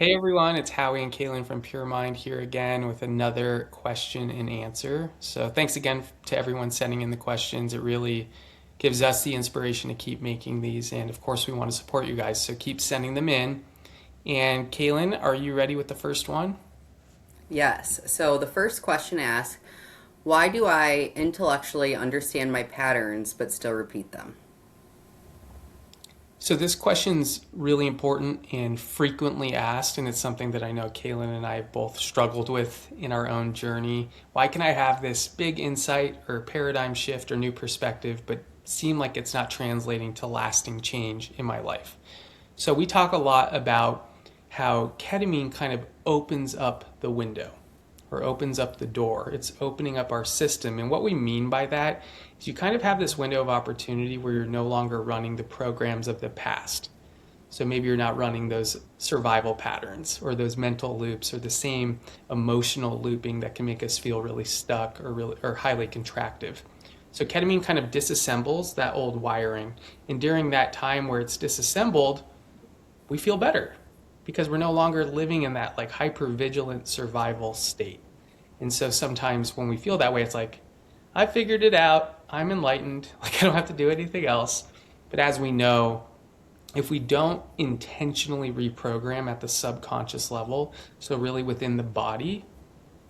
Hey everyone, it's Howie and Kaylyn from Pure Mind here again with another question and answer. So thanks again to everyone sending in the questions. It really gives us the inspiration to keep making these, and of course we want to support you guys, so keep sending them in. And Kaylyn, are you ready with the first one? Yes. So the first question asks, why do I intellectually understand my patterns but still repeat them? So this question's really important and frequently asked, and it's something that I know Kaylin and I have both struggled with in our own journey. Why can I have this big insight or paradigm shift or new perspective, but seem like it's not translating to lasting change in my life? So we talk a lot about how ketamine kind of opens up the window or opens up the door. It's opening up our system. And what we mean by that is you kind of have this window of opportunity where you're no longer running the programs of the past. So maybe you're not running those survival patterns or those mental loops or the same emotional looping that can make us feel really stuck or highly contractive. So ketamine kind of disassembles that old wiring. And during that time where it's disassembled, we feel better because we're no longer living in that like hyper vigilant survival state. And so sometimes when we feel that way, it's like, I figured it out. I'm enlightened. Like I don't have to do anything else. But as we know, if we don't intentionally reprogram at the subconscious level, so really within the body,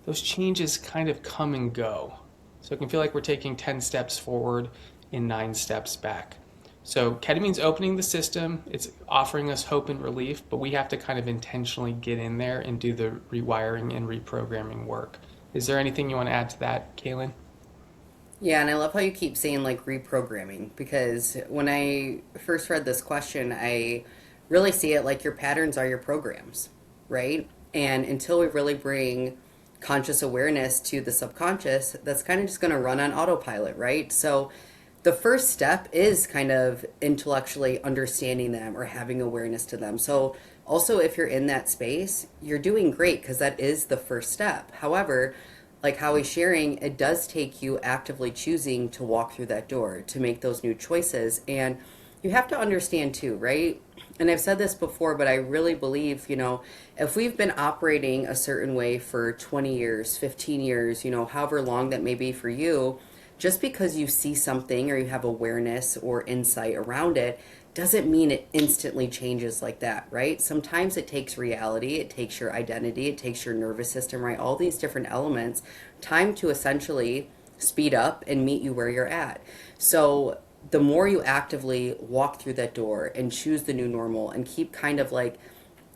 those changes kind of come and go. So it can feel like we're taking 10 steps forward and 9 steps back. So ketamine's opening the system, it's offering us hope and relief, but we have to kind of intentionally get in there and do the rewiring and reprogramming work. Is there anything you want to add to that, Kaylin? Yeah, and I love how you keep saying like reprogramming because when I first read this question, I really see it like your patterns are your programs, right? And until we really bring conscious awareness to the subconscious, that's kind of just going to run on autopilot, right? So the first step is kind of intellectually understanding them or having awareness to them. So also if you're in that space, you're doing great because that is the first step. However, like how he's sharing, it does take you actively choosing to walk through that door, to make those new choices. And you have to understand too, right? And I've said this before, but I really believe, if we've been operating a certain way for 20 years, 15 years, however long that may be for you, just because you see something or you have awareness or insight around it doesn't mean it instantly changes like that, right? Sometimes it takes reality, it takes your identity, it takes your nervous system, right? All these different elements, time to essentially speed up and meet you where you're at. So the more you actively walk through that door and choose the new normal and keep kind of like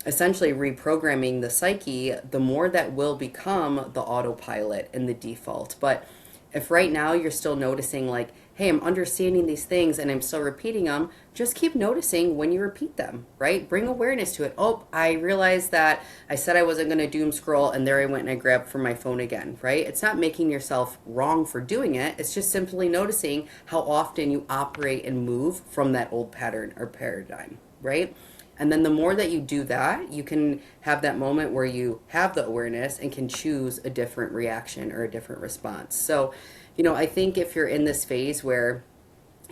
essentially reprogramming the psyche, the more that will become the autopilot and the default. But if right now you're still noticing, like, hey, I'm understanding these things and I'm still repeating them, just keep noticing when you repeat them, right? Bring awareness to it. Oh, I realized that I said I wasn't going to doom scroll and there I went and I grabbed for my phone again, right? It's not making yourself wrong for doing it. It's just simply noticing how often you operate and move from that old pattern or paradigm, right? And then the more that you do that, you can have that moment where you have the awareness and can choose a different reaction or a different response. So, I think if you're in this phase where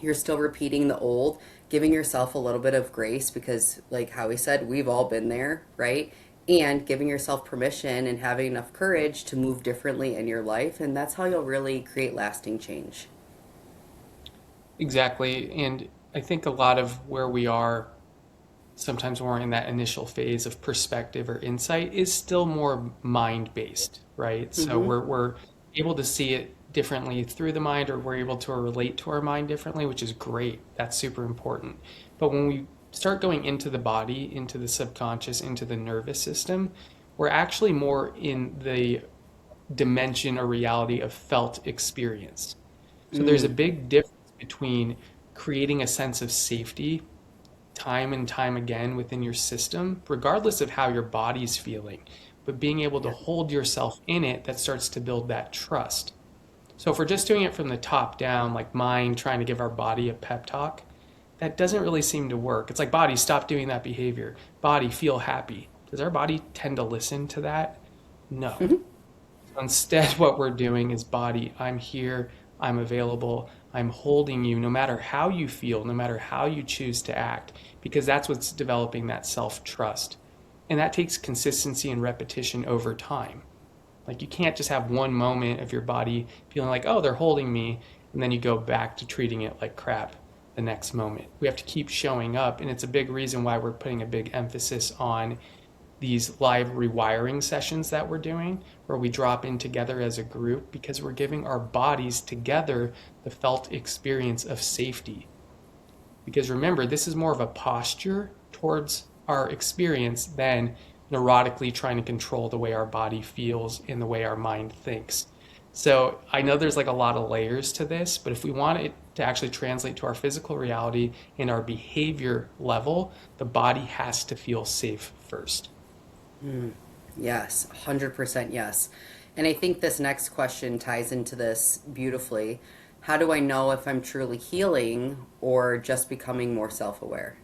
you're still repeating the old, giving yourself a little bit of grace because, like Howie said, we've all been there, right? And giving yourself permission and having enough courage to move differently in your life. And that's how you'll really create lasting change. Exactly. And I think a lot of where we are sometimes when we're in that initial phase of perspective or insight is still more mind based, right? So Mm-hmm. we're able to see it differently through the mind, or we're able to relate to our mind differently, which is great. That's super important. But when we start going into the body, into the subconscious, into the nervous system, we're actually more in the dimension or reality of felt experience. So there's a Mm. big difference between creating a sense of safety time and time again within your system, regardless of how your body's feeling, but being able to Yeah. hold yourself in it, that starts to build that trust. So if we're just doing it from the top down, like mind trying to give our body a pep talk, that doesn't really seem to work. It's like, body, stop doing that behavior. Body, feel happy. Does our body tend to listen to that? No. So instead, what we're doing is, body, I'm here, I'm available, I'm holding you no matter how you feel, no matter how you choose to act, because that's what's developing that self trust. And that takes consistency and repetition over time. Like you can't just have one moment of your body feeling like, oh, they're holding me, and then you go back to treating it like crap the next moment. We have to keep showing up, and it's a big reason why we're putting a big emphasis on these live rewiring sessions that we're doing, where we drop in together as a group because we're giving our bodies together the felt experience of safety. Because remember, this is more of a posture towards our experience than neurotically trying to control the way our body feels and the way our mind thinks. So I know there's like a lot of layers to this, but if we want it to actually translate to our physical reality and our behavior level, the body has to feel safe first. Yes, 100% yes. And I think this next question ties into this beautifully. How do I know if I'm truly healing or just becoming more self aware?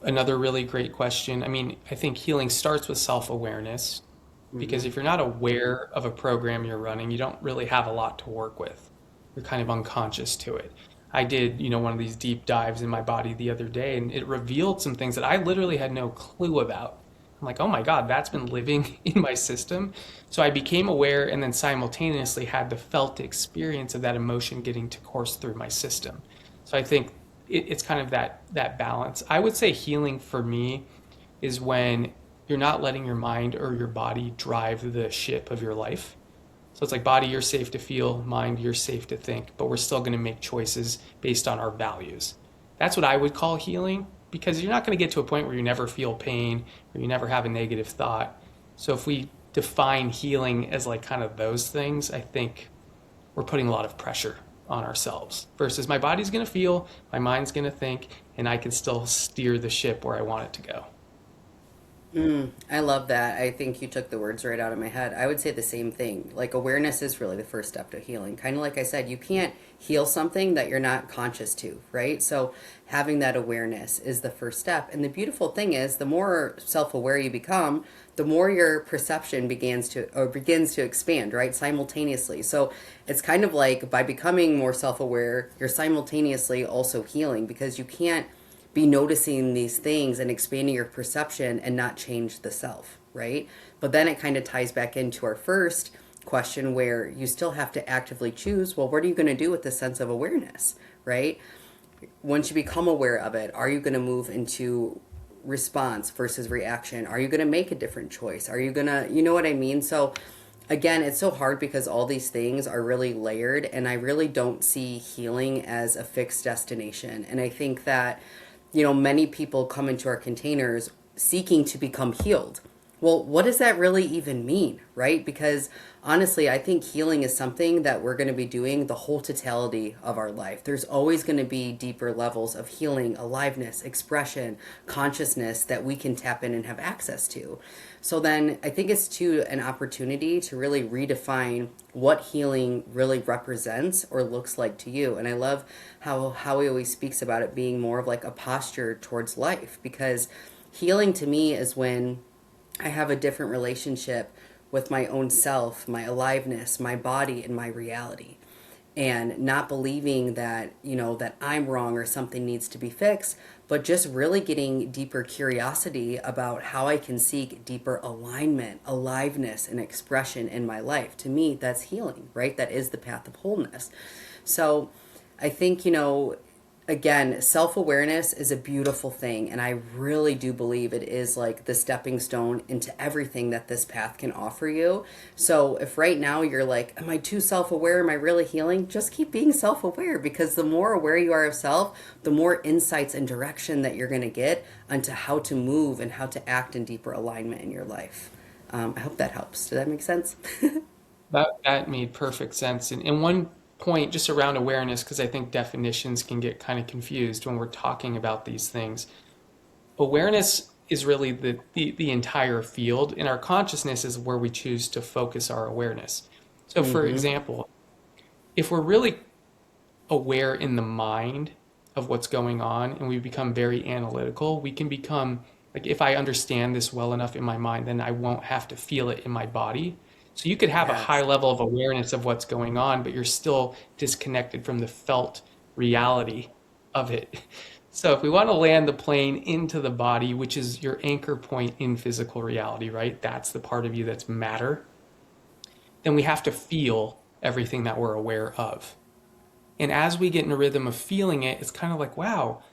Another really great question. I mean, I think healing starts with self awareness because Hmm. if you're not aware of a program you're running, you don't really have a lot to work with. You're kind of unconscious to it. I did, one of these deep dives in my body the other day, and it revealed some things that I literally had no clue about. I'm like, oh my God, that's been living in my system. So I became aware and then simultaneously had the felt experience of that emotion getting to course through my system. So I think it's kind of that balance. I would say healing for me is when you're not letting your mind or your body drive the ship of your life. So it's like body, you're safe to feel, mind, you're safe to think, but we're still going to make choices based on our values. That's what I would call healing because you're not going to get to a point where you never feel pain or you never have a negative thought. So if we define healing as like kind of those things, I think we're putting a lot of pressure on ourselves versus my body's going to feel, my mind's going to think, and I can still steer the ship where I want it to go. I love that. I think you took the words right out of my head. I would say the same thing. Like, awareness is really the first step to healing. Kind of like I said, you can't heal something that you're not conscious to, right? So, having that awareness is the first step. And the beautiful thing is, the more self aware you become, the more your perception begins to expand, right? Simultaneously. So, it's kind of like by becoming more self aware, you're simultaneously also healing because you can't be noticing these things and expanding your perception and not change the self, right? But then it kind of ties back into our first question where you still have to actively choose, well, what are you going to do with this sense of awareness, right? Once you become aware of it, are you going to move into response versus reaction? Are you going to make a different choice? Are you going to, you know what I mean? So again, it's so hard because all these things are really layered, and I really don't see healing as a fixed destination. And I think that, many people come into our containers seeking to become healed. Well, what does that really even mean, right? Because honestly, I think healing is something that we're going to be doing the whole totality of our life. There's always going to be deeper levels of healing, aliveness, expression, consciousness that we can tap in and have access to. So then I think it's too an opportunity to really redefine what healing really represents or looks like to you. And I love how Howie always speaks about it being more of like a posture towards life, because healing to me is when I have a different relationship with my own self, my aliveness, my body, and my reality. And not believing that, that I'm wrong or something needs to be fixed, but just really getting deeper curiosity about how I can seek deeper alignment, aliveness, and expression in my life. To me, that's healing, right? That is the path of wholeness. So I think, again, self awareness is a beautiful thing. And I really do believe it is like the stepping stone into everything that this path can offer you. So if right now you're like, am I too self aware? Am I really healing? Just keep being self aware, because the more aware you are of self, the more insights and direction that you're going to get onto how to move and how to act in deeper alignment in your life. I hope that helps. Does that make sense? That made perfect sense. And one point just around awareness, because I think definitions can get kind of confused when we're talking about these things. Awareness is really the entire field, and our consciousness is where we choose to focus our awareness. So, for Mm-hmm. example, if we're really aware in the mind of what's going on and we become very analytical, we can become like, if I understand this well enough in my mind, then I won't have to feel it in my body. So you could have a high Yes. level of awareness of what's going on, but you're still disconnected from the felt reality of it. So if we want to land the plane into the body, which is your anchor point in physical reality, right? That's the part of you that's matter. Then we have to feel everything that we're aware of. And as we get in a rhythm of feeling it, it's kind of like, wow,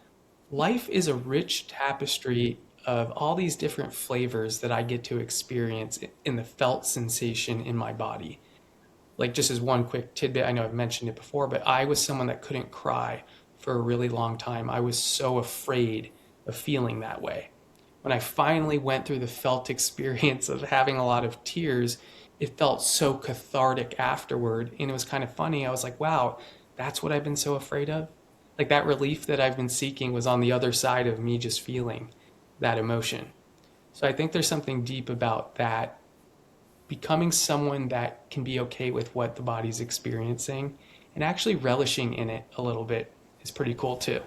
life is a rich tapestry of all these different flavors that I get to experience in the felt sensation in my body. Like, just as one quick tidbit, I know I've mentioned it before, but I was someone that couldn't cry for a really long time. I was so afraid of feeling that way. When I finally went through the felt experience of having a lot of tears, it felt so cathartic afterward. And it was kind of funny. I was like, wow, that's what I've been so afraid of. Like, that relief that I've been seeking was on the other side of me just feeling that emotion. So I think there's something deep about that, becoming someone that can be okay with what the body's experiencing and actually relishing in it a little bit is pretty cool too.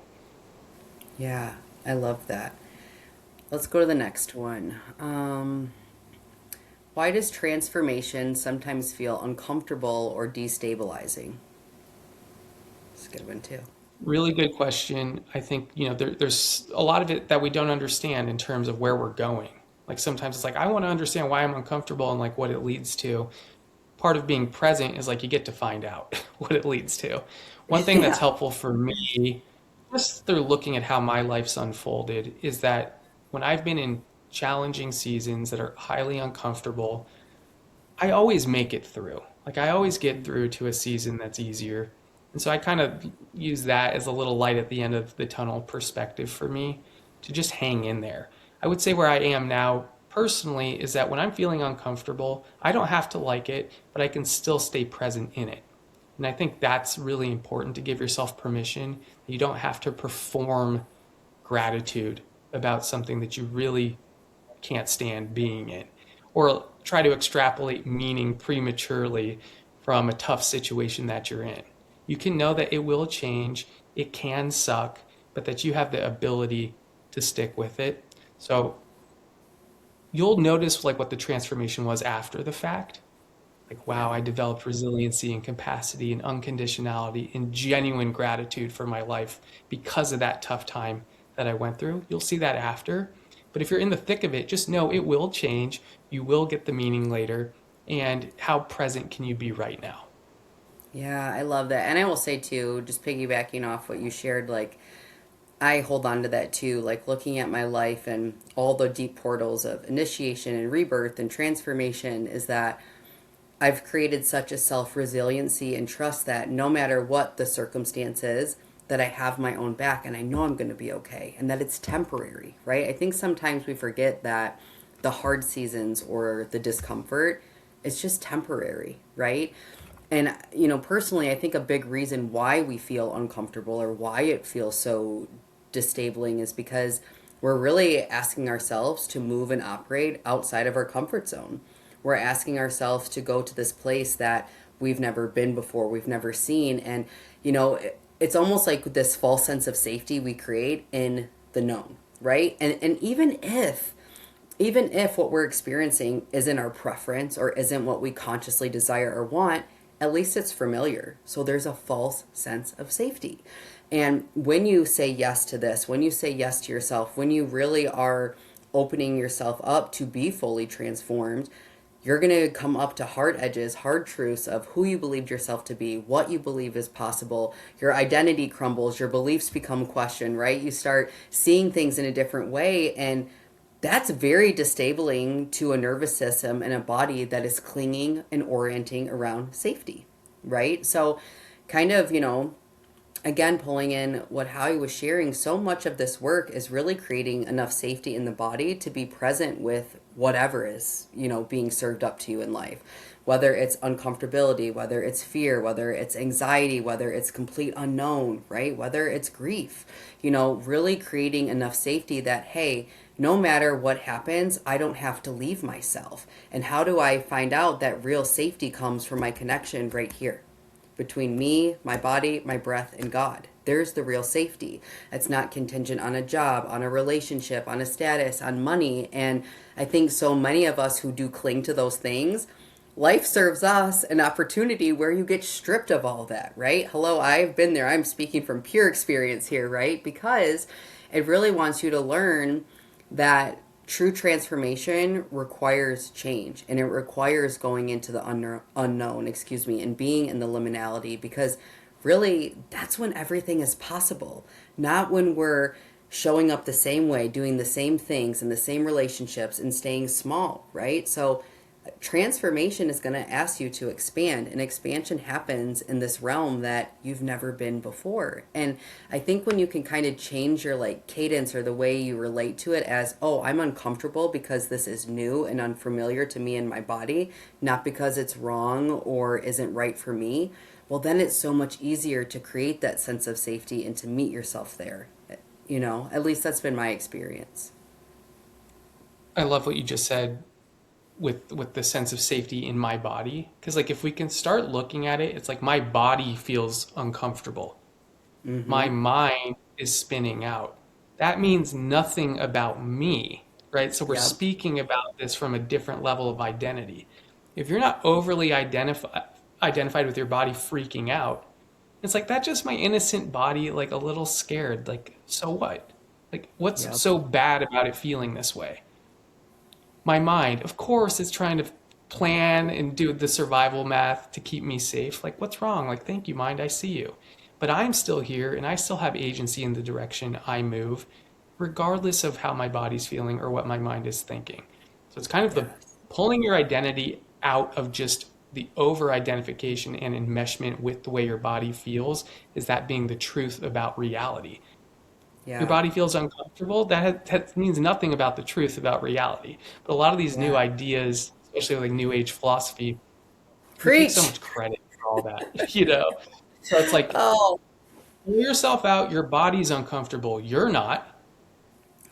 Yeah, I love that. Let's go to the next one. Why does transformation sometimes feel uncomfortable or destabilizing? It's a good one too. Really good question. I think, there's a lot of it that we don't understand in terms of where we're going. Like, sometimes it's like, I want to understand why I'm uncomfortable and like what it leads to. Part of being present is like you get to find out what it leads to. One thing that's Yeah. helpful for me, just through looking at how my life's unfolded, is that when I've been in challenging seasons that are highly uncomfortable, I always make it through. Like, I always get through to a season that's easier. And so I kind of use that as a little light at the end of the tunnel perspective for me to just hang in there. I would say where I am now personally is that when I'm feeling uncomfortable, I don't have to like it, but I can still stay present in it. And I think that's really important, to give yourself permission. You don't have to perform gratitude about something that you really can't stand being in, or try to extrapolate meaning prematurely from a tough situation that you're in. You can know that it will change, it can suck, but that you have the ability to stick with it. So you'll notice like what the transformation was after the fact. Like, Yeah. wow, I developed resiliency and capacity and unconditionality and genuine gratitude for my life because of that tough time that I went through. You'll see that after. But if you're in the thick of it, just know it will change. You will get the meaning later. And how present can you be right now? Yeah, I love that. And I will say too, just piggybacking off what you shared, like I hold on to that too, like looking at my life and all the deep portals of initiation and rebirth and transformation, is that I've created such a self resiliency and trust that no matter what the circumstances, that I have my own back and I know I'm going to be okay and that it's temporary, right? I think sometimes we forget that the hard seasons or the discomfort, it's just temporary, right? And personally, I think a big reason why we feel uncomfortable or why it feels so disabling is because we're really asking ourselves to move and operate outside of our comfort zone. We're asking ourselves to go to this place that we've never been before, we've never seen. And, it's almost like this false sense of safety we create in the known, right? And even if what we're experiencing isn't our preference or isn't what we consciously desire or want, at least it's familiar. So there's a false sense of safety. And when you say yes to this, when you say yes to yourself, when you really are opening yourself up to be fully transformed, you're going to come up to hard edges, hard truths of who you believed yourself to be, what you believe is possible. Your identity crumbles, your beliefs become questioned, right? You start seeing things in a different way. And that's very disabling to a nervous system and a body that is clinging and orienting around safety, right? So, kind of, again, pulling in what Howie was sharing, so much of this work is really creating enough safety in the body to be present with whatever is, being served up to you in life. Whether it's uncomfortability, whether it's fear, whether it's anxiety, whether it's complete unknown, right? Whether it's grief, really creating enough safety that, hey, no matter what happens, I don't have to leave myself. And how do I find out that real safety comes from my connection right here? Between me, my body, my breath, and God. There's the real safety. It's not contingent on a job, on a relationship, on a status, on money. And I think so many of us who do cling to those things, life serves us an opportunity where you get stripped of all that, right? Hello, I've been there. I'm speaking from pure experience here, right? Because it really wants you to learn that true transformation requires change, and it requires going into the unknown, excuse me, and being in the liminality, because really that's when everything is possible, not when we're showing up the same way, doing the same things in the same relationships and staying small, right? So transformation is going to ask you to expand, and expansion happens in this realm that you've never been before. And I think when you can kind of change your like cadence or the way you relate to it as, oh, I'm uncomfortable because this is new and unfamiliar to me and my body, not because it's wrong or isn't right for me, well, then it's so much easier to create that sense of safety and to meet yourself there. At least that's been my experience. I love what you just said with the sense of safety in my body, because like if we can start looking at it, it's like my body feels uncomfortable, my Mm-hmm. mind is spinning out. That means nothing about me, right? So we're Yep. speaking about this from a different level of identity. If you're not overly identified with your body freaking out, it's like that's just my innocent body, like a little scared. Like, so what? Like, what's Yep. so bad about it feeling this way? My mind, of course, is trying to plan and do the survival math to keep me safe. Like, what's wrong? Like, thank you, mind, I see you. But I'm still here and I still have agency in the direction I move, regardless of how my body's feeling or what my mind is thinking. So it's kind of the Yes. pulling your identity out of just the over identification and enmeshment with the way your body feels, is that being the truth about reality. Your Yeah. body feels uncomfortable, that means nothing about the truth about reality. But a lot of these new Yeah. ideas, especially like new age philosophy, we take so Preach. much credit for all that, you know? So it's like, Oh. pull yourself out, your body's uncomfortable. You're not.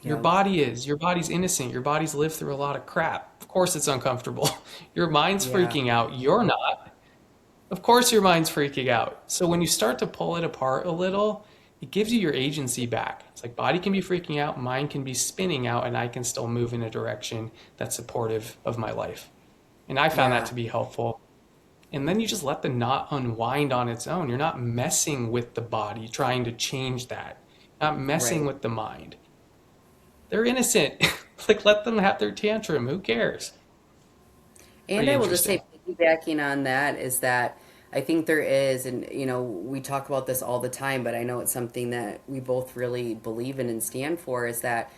Your Yeah. body is. Your body's innocent. Your body's lived through a lot of crap. Of course it's uncomfortable. Your mind's Yeah. freaking out. You're not. Of course your mind's freaking out. So when you start to pull it apart a little, it gives you your agency back. It's like body can be freaking out, mind can be spinning out, and I can still move in a direction that's supportive of my life. And I found that Yeah. to be helpful. And then you just let the knot unwind on its own. You're not messing with the body, trying to change that. Not messing Right. with the mind. They're innocent. Like let them have their tantrum. Who cares? And Pretty I will just say, interesting. piggybacking on that, is that I think there is, and we talk about this all the time, but I know it's something that we both really believe in and stand for, is that,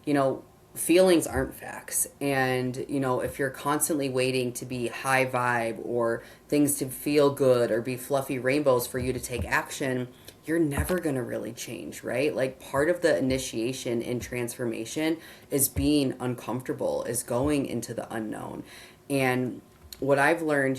you know, feelings aren't facts. And, if you're constantly waiting to be high vibe or things to feel good or be fluffy rainbows for you to take action, you're never going to really change, right? Like part of the initiation in transformation is being uncomfortable, is going into the unknown. And what I've learned,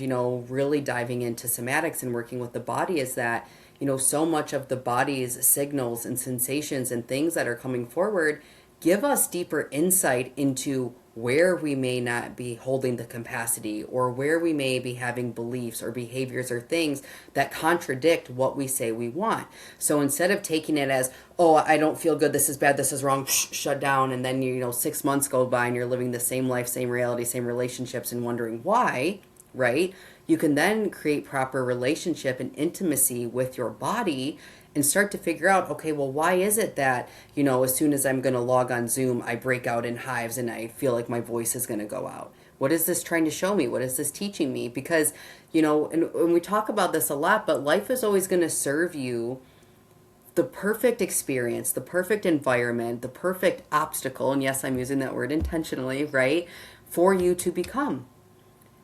really diving into somatics and working with the body is that, so much of the body's signals and sensations and things that are coming forward give us deeper insight into where we may not be holding the capacity or where we may be having beliefs or behaviors or things that contradict what we say we want. So instead of taking it as, oh, I don't feel good, this is bad, this is wrong, shut down, and then 6 months go by and you're living the same life, same reality, same relationships and wondering why, right? You can then create proper relationship and intimacy with your body and start to figure out, okay, well, why is it that, as soon as I'm going to log on Zoom, I break out in hives and I feel like my voice is going to go out? What is this trying to show me? What is this teaching me? Because, and we talk about this a lot, but life is always going to serve you the perfect experience, the perfect environment, the perfect obstacle. And yes, I'm using that word intentionally, right? For you to become.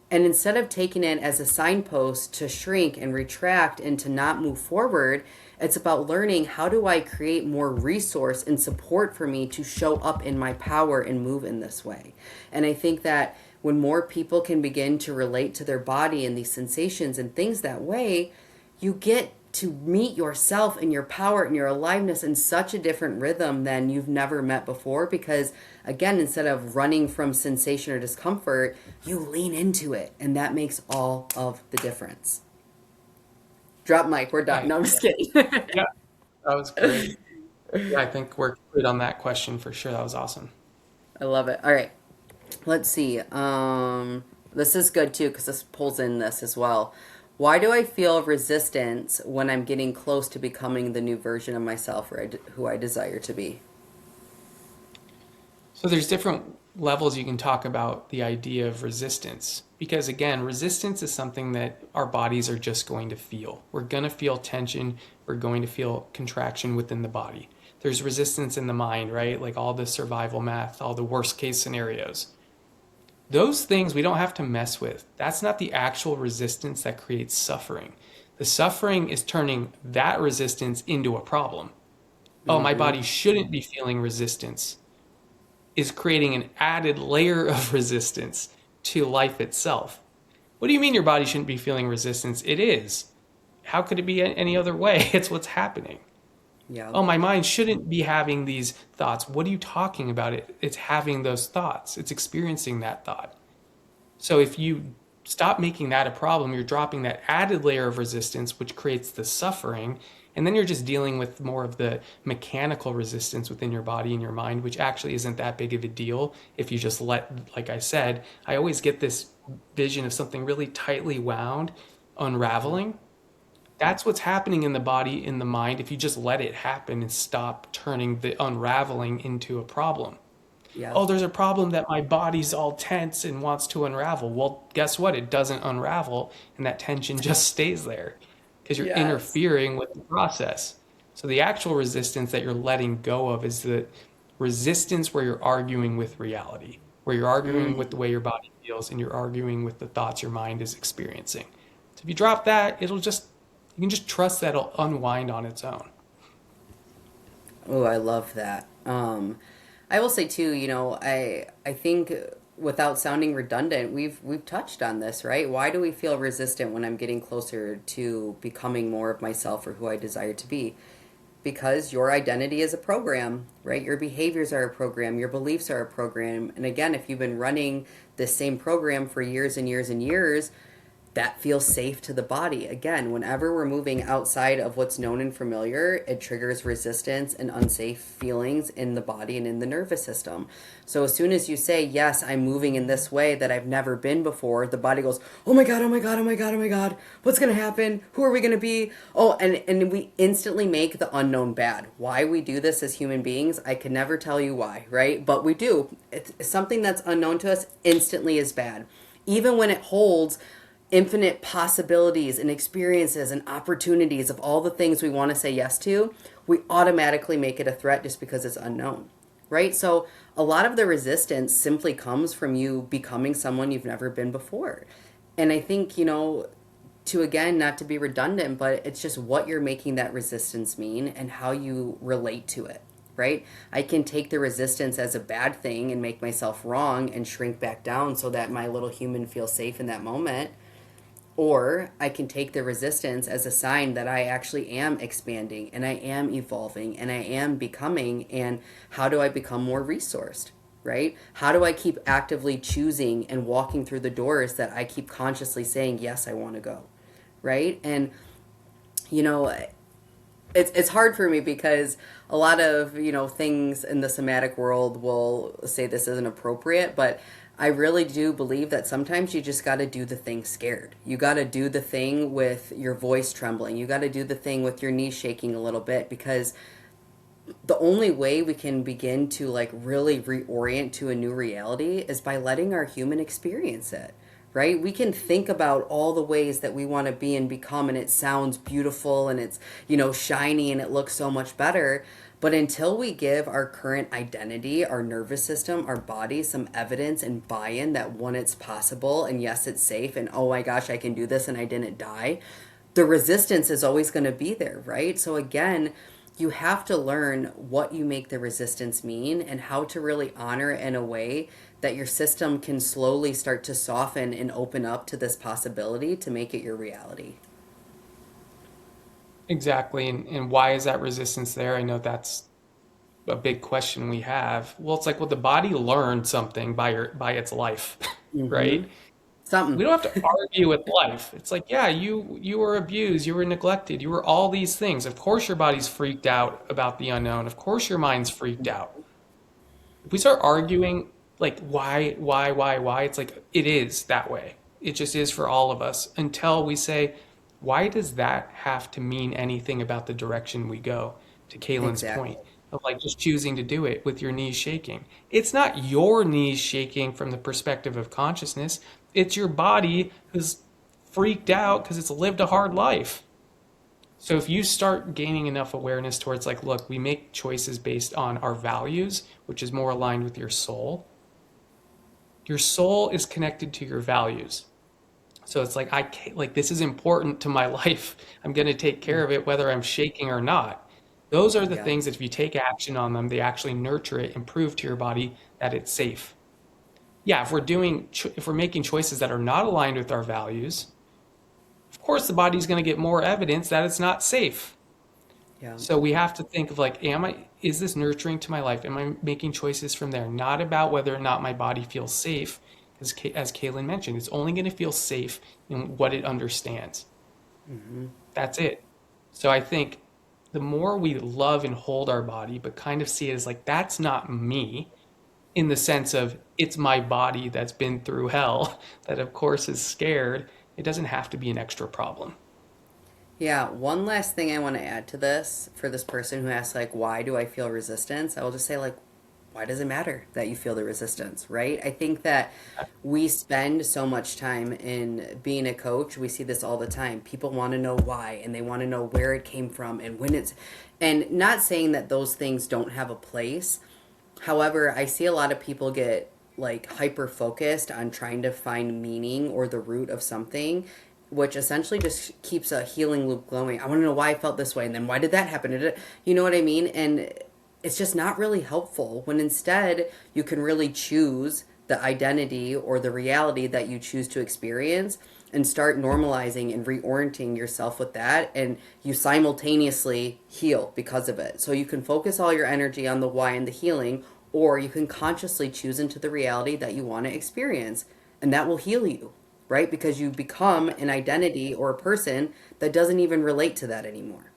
And instead of taking it as a signpost to shrink and retract and to not move forward, it's about learning, how do I create more resource and support for me to show up in my power and move in this way. And I think that when more people can begin to relate to their body and these sensations and things that way, you get to meet yourself and your power and your aliveness in such a different rhythm than you've never met before. Because again, instead of running from sensation or discomfort, you lean into it, and that makes all of the difference. Drop mic, we're done. I No, I'm just kidding. Yeah, that was great. Yeah, I think we're good on that question for sure. That was awesome. I love it. All right, let's see. This is good too because this pulls in this as well. Why do I feel resistance when I'm getting close to becoming the new version of myself or who I desire to be? So there's different levels you can talk about the idea of resistance. Because again, resistance is something that our bodies are just going to feel. We're going to feel tension, we're going to feel contraction within the body. There's resistance in the mind, right? Like all the survival math, all the worst case scenarios. Those things we don't have to mess with. That's not the actual resistance that creates suffering. The suffering is turning that resistance into a problem. Oh, my Mm-hmm. body shouldn't be feeling resistance, is creating an added layer of resistance to life itself. What do you mean your body shouldn't be feeling resistance? It is. How could it be any other way? It's what's happening. Yeah. Oh, my mind shouldn't be having these thoughts. What are you talking about? It's having those thoughts. It's experiencing that thought. So if you stop making that a problem, you're dropping that added layer of resistance, which creates the suffering. And then you're just dealing with more of the mechanical resistance within your body and your mind, which actually isn't that big of a deal if you just let, like I said, I always get this vision of something really tightly wound unraveling. That's what's happening in the body, in the mind, if you just let it happen and stop turning the unraveling into a problem. Yeah. Oh, there's a problem that my body's all tense and wants to unravel. Well, guess what? It doesn't unravel, and that tension just stays there because you're Yes. interfering with the process. So the actual resistance that you're letting go of is the resistance where you're arguing with reality, where you're arguing with the way your body feels and you're arguing with the thoughts your mind is experiencing. So if you drop that, you can just trust that it'll unwind on its own. Oh, I love that. I will say too, I think without sounding redundant, we've touched on this, right? Why do we feel resistant when I'm getting closer to becoming more of myself or who I desire to be? Because your identity is a program, right? Your behaviors are a program, your beliefs are a program. And again, if you've been running this same program for years and years and years, that feels safe to the body. Again, whenever we're moving outside of what's known and familiar, it triggers resistance and unsafe feelings in the body and in the nervous system. So as soon as you say, yes, I'm moving in this way that I've never been before, the body goes, oh my God, oh my God, oh my God, oh my God, what's going to happen? Who are we going to be? Oh, and we instantly make the unknown bad. Why we do this as human beings, I can never tell you why, right? But we do. It's something that's unknown to us instantly is bad. Even when it holds infinite possibilities and experiences and opportunities of all the things we want to say yes to, we automatically make it a threat just because it's unknown, right? So a lot of the resistance simply comes from you becoming someone you've never been before. And I think, to again, not to be redundant, but it's just what you're making that resistance mean and how you relate to it. Right? I can take the resistance as a bad thing and make myself wrong and shrink back down so that my little human feels safe in that moment, or I can take the resistance as a sign that I actually am expanding and I am evolving and I am becoming. And how do I become more resourced? Right? How do I keep actively choosing and walking through the doors that I keep consciously saying, yes, I want to go? Right? And, you know, it's hard for me because a lot of things in the somatic world will say this isn't appropriate, but I really do believe that sometimes you just got to do the thing scared. You got to do the thing with your voice trembling. You got to do the thing with your knees shaking a little bit, because the only way we can begin to like really reorient to a new reality is by letting our human experience it. Right? We can think about all the ways that we want to be and become, and it sounds beautiful and it's, shiny and it looks so much better. But until we give our current identity, our nervous system, our body some evidence and buy in that one, it's possible, and yes, it's safe, and oh my gosh, I can do this and I didn't die, the resistance is always going to be there, right? So again, you have to learn what you make the resistance mean and how to really honor it in a way that your system can slowly start to soften and open up to this possibility to make it your reality. Exactly. And why is that resistance there? I know that's a big question we have. Well, it's like, well, the body learned something by its life, Mm-hmm. right? We Something. don't have to argue with life. It's like, yeah, you were abused, you were neglected, you were all these things. Of course your body's freaked out about the unknown. Of course your mind's freaked out. If we start arguing Like, why? It's like, it is that way. It just is for all of us until we say, why does that have to mean anything about the direction we go? To Kaylin's point Exactly. of like just choosing to do it with your knees shaking. It's not your knees shaking from the perspective of consciousness. It's your body who's freaked out because it's lived a hard life. So if you start gaining enough awareness towards like, look, we make choices based on our values, which is more aligned with your soul. Your soul is connected to your values. So it's like I can't, like this is important to my life. I'm going to take care of it whether I'm shaking or not. Those are the Yeah. things that if you take action on them, they actually nurture it and prove to your body that it's safe. Yeah, if we're making choices that are not aligned with our values, of course the body's going to get more evidence that it's not safe. Yeah. So we have to think of like, is this nurturing to my life? Am I making choices from there? Not about whether or not my body feels safe, because as Kaylin mentioned, it's only going to feel safe in what it understands. Hmm. That's it. So I think the more we love and hold our body, but kind of see it as like, that's not me, in the sense of it's my body that's been through hell, that of course is scared. It doesn't have to be an extra problem. Yeah, one last thing I want to add to this for this person who asks, like, why do I feel resistance? I will just say, like, why does it matter that you feel the resistance, right? I think that we spend so much time in being a coach. We see this all the time. People want to know why and they want to know where it came from and when it's, and not saying that those things don't have a place. However, I see a lot of people get like hyper focused on trying to find meaning or the root of something, which essentially just keeps a healing loop going. I want to know why I felt this way, and then why did that happen? You know what I mean? And it's just not really helpful when instead you can really choose the identity or the reality that you choose to experience and start normalizing and reorienting yourself with that, and you simultaneously heal because of it. So you can focus all your energy on the why and the healing, or you can consciously choose into the reality that you want to experience, and that will heal you, right? Because you become an identity or a person that doesn't even relate to that anymore.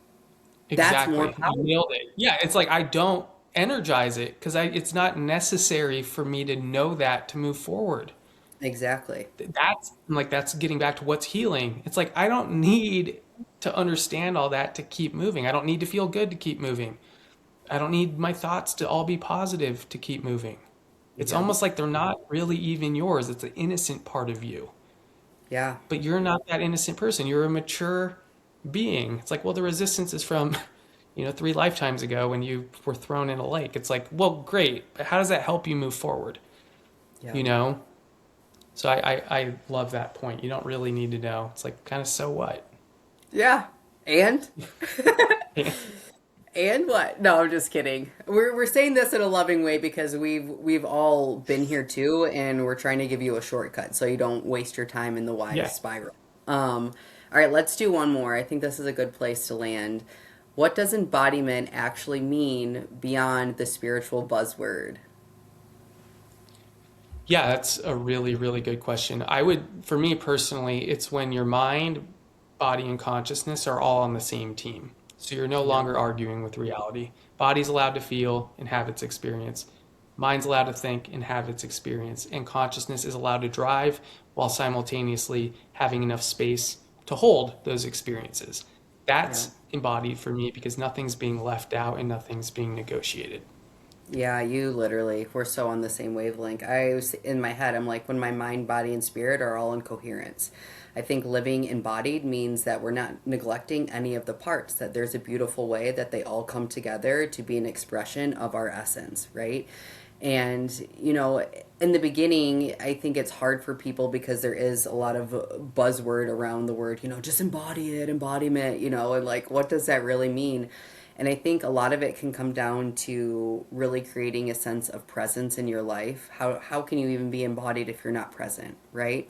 That's more Exactly. You powerful. nailed it. Yeah, it's like I don't energize it because it's not necessary for me to know that to move forward. Exactly. That's getting back to what's healing. It's like I don't need to understand all that to keep moving. I don't need to feel good to keep moving. I don't need my thoughts to all be positive to keep moving. It's Yep. almost like they're not really even yours. It's an innocent part of you. Yeah. But you're not that innocent person. You're a mature being. It's like, well, the resistance is from, 3 lifetimes ago when you were thrown in a lake. It's like, well, great, but how does that help you move forward? Yeah. You know? So I love that point. You don't really need to know. It's like, kind of, so what? Yeah. And and what? No, I'm just kidding. We're saying this in a loving way because we've all been here too, and we're trying to give you a shortcut so you don't waste your time in the why Yeah. spiral. All right, let's do one more. I think this is a good place to land. What does embodiment actually mean beyond the spiritual buzzword? Yeah, that's a really, really good question. For me personally, it's when your mind, body, and consciousness are all on the same team. So you're no Yeah. longer arguing with reality. Body's allowed to feel and have its experience. Mind's allowed to think and have its experience. And consciousness is allowed to drive while simultaneously having enough space to hold those experiences. Yeah. That's embodied for me because nothing's being left out and nothing's being negotiated. Yeah, you literally, we're so on the same wavelength. I was in my head, I'm like, when my mind, body, and spirit are all in coherence. I think living embodied means that we're not neglecting any of the parts, that there's a beautiful way that they all come together to be an expression of our essence, right? And, in the beginning, I think it's hard for people because there is a lot of buzzword around the word, just embody it, embodiment, and like, what does that really mean? And I think a lot of it can come down to really creating a sense of presence in your life. How can you even be embodied if you're not present, right?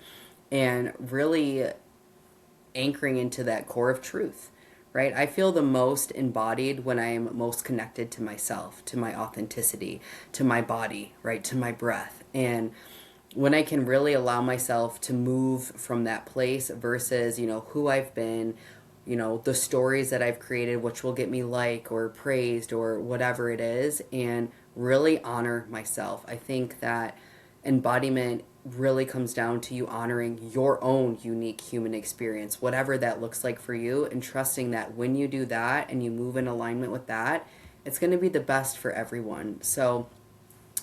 And really anchoring into that core of truth, right? I feel the most embodied when I'm most connected to myself, to my authenticity, to my body, right? To my breath. And when I can really allow myself to move from that place versus, who I've been, the stories that I've created, which will get me like or praised or whatever it is, and really honor myself. I think that embodiment really comes down to you honoring your own unique human experience, whatever that looks like for you, and trusting that when you do that and you move in alignment with that, it's going to be the best for everyone. So,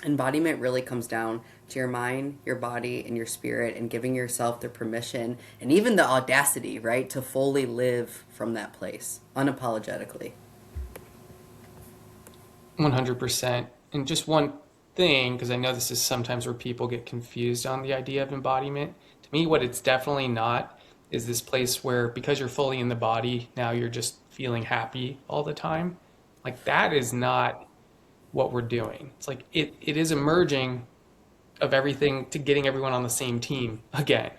embodiment really comes down to your mind, your body, and your spirit, and giving yourself the permission and even the audacity, right, to fully live from that place unapologetically. 100%. And just one thing, because I know this is sometimes where people get confused on the idea of embodiment. To me, what it's definitely not is this place where, because you're fully in the body, now you're just feeling happy all the time. Like, that is not what we're doing. It's like it is emerging of everything to getting everyone on the same team again.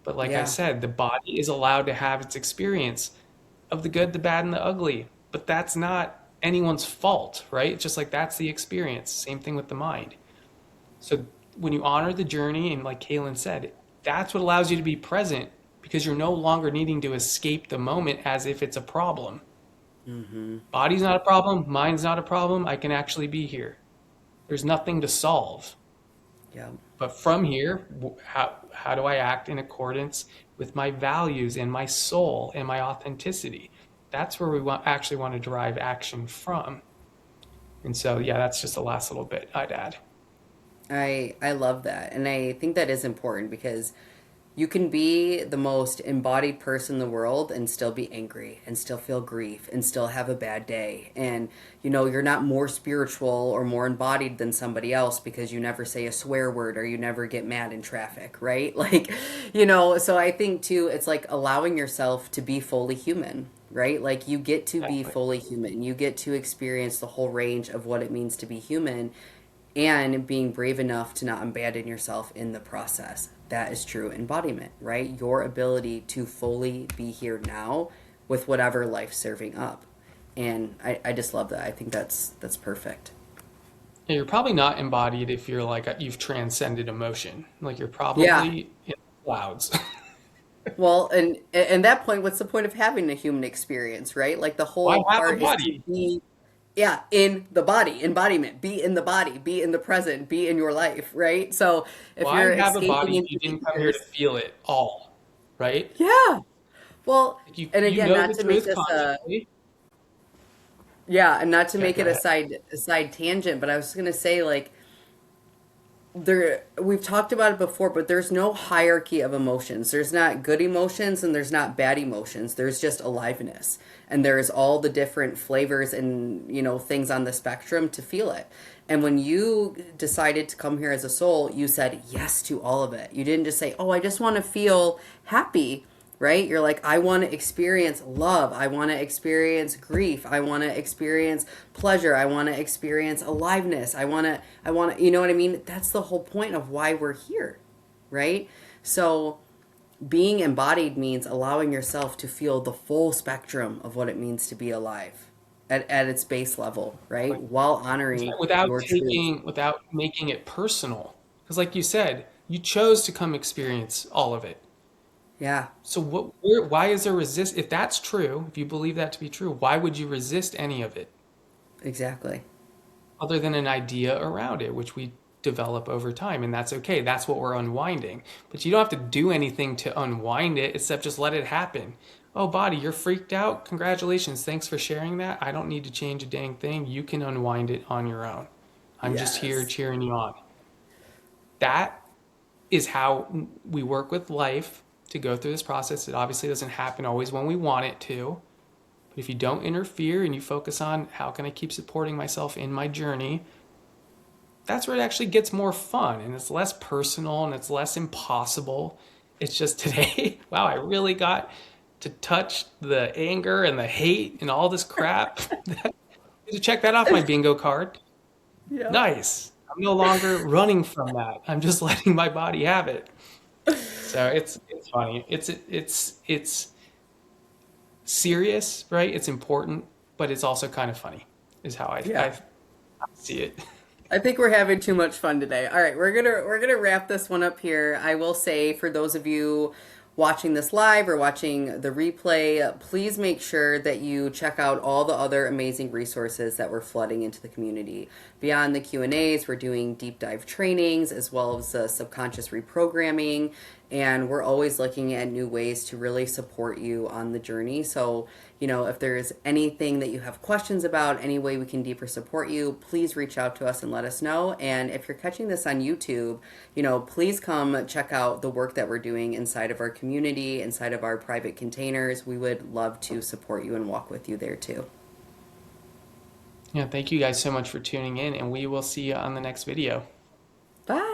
But like I Yeah. said, the body is allowed to have its experience of the good, the bad, and the ugly. But that's not anyone's fault, right? It's just like that's the experience. Same thing with the mind. So when you honor the journey, and like Kaylin said, that's what allows you to be present because you're no longer needing to escape the moment as if it's a problem. Mm-hmm. Body's not a problem, mind's not a problem. I can actually be here. There's nothing to solve. Yeah. But from here, how do I act in accordance with my values and my soul and my authenticity? That's where we actually want to derive action from. And so, yeah, that's just the last little bit I'd add. I love that. And I think that is important because you can be the most embodied person in the world and still be angry and still feel grief and still have a bad day. And you're not more spiritual or more embodied than somebody else because you never say a swear word or you never get mad in traffic, right? Like, so I think too it's like allowing yourself to be fully human, right? Like you get to be Exactly. fully human. You get to experience the whole range of what it means to be human and being brave enough to not abandon yourself in the process. That is true embodiment, right? Your ability to fully be here now with whatever life's serving up. And I just love that. I think that's perfect. Yeah, you're probably not embodied if you're like you've transcended emotion. Like you're Yeah. probably in the clouds. Well, and that point, what's the point of having a human experience, right? Like the Why whole have a part is to body? be, yeah, in the body, embodiment, be in the body, be in the present, be in your life, right? So if Why you're have a escaping body if into you the didn't come here to ethers, feel it all, right? yeah. Well, Like you and you again, know not the to make truth this a consciously. yeah, and not to Yeah, make go it ahead. a side tangent, but I was gonna say like we've talked about it before, but there's no hierarchy of emotions. There's not good emotions and there's not bad emotions. There's just aliveness. And there's all the different flavors and, things on the spectrum to feel it. And when you decided to come here as a soul, you said yes to all of it. You didn't just say, "Oh, I just want to feel happy." Right? You're like, I want to experience love. I want to experience grief. I want to experience pleasure. I want to experience aliveness. I want to, you know what I mean? That's the whole point of why we're here, right? So being embodied means allowing yourself to feel the full spectrum of what it means to be alive at its base level, right? Like While honoring without your truth. without making it personal. Because like you said, you chose to come experience all of it. Yeah, So why is there resist? If that's true, if you believe that to be true, why would you resist any of it exactly. other than an idea around it, which we develop over time? And that's okay. That's what we're unwinding. But you don't have to do anything to unwind it except just let it happen. Oh, body, you're freaked out. Congratulations. Thanks for sharing that. I don't need to change a dang thing. You can unwind it on your own. I'm just here Yes. cheering you on. That is how we work with life to go through this process. It obviously doesn't happen always when we want it to. But if you don't interfere and you focus on how can I keep supporting myself in my journey, that's where it actually gets more fun and it's less personal and it's less impossible. It's just today, wow, I really got to touch the anger and the hate and all this crap. To check that off my bingo card. Yep. Nice. I'm no longer running from that. I'm just letting my body have it. So it's funny. It's serious, right? It's important, but it's also kind of funny, is how Yeah. I see it. I think we're having too much fun today. All right, we're gonna wrap this one up here. I will say for those of you watching this live or watching the replay, please make sure that you check out all the other amazing resources that we're flooding into the community. Beyond the Q&As, we're doing deep dive trainings as well as subconscious reprogramming, and we're always looking at new ways to really support you on the journey. So, if there's anything that you have questions about, any way we can deeper support you, please reach out to us and let us know. And if you're catching this on YouTube, please come check out the work that we're doing inside of our community, inside of our private containers. We would love to support you and walk with you there too. Yeah, thank you guys so much for tuning in, and we will see you on the next video. Bye.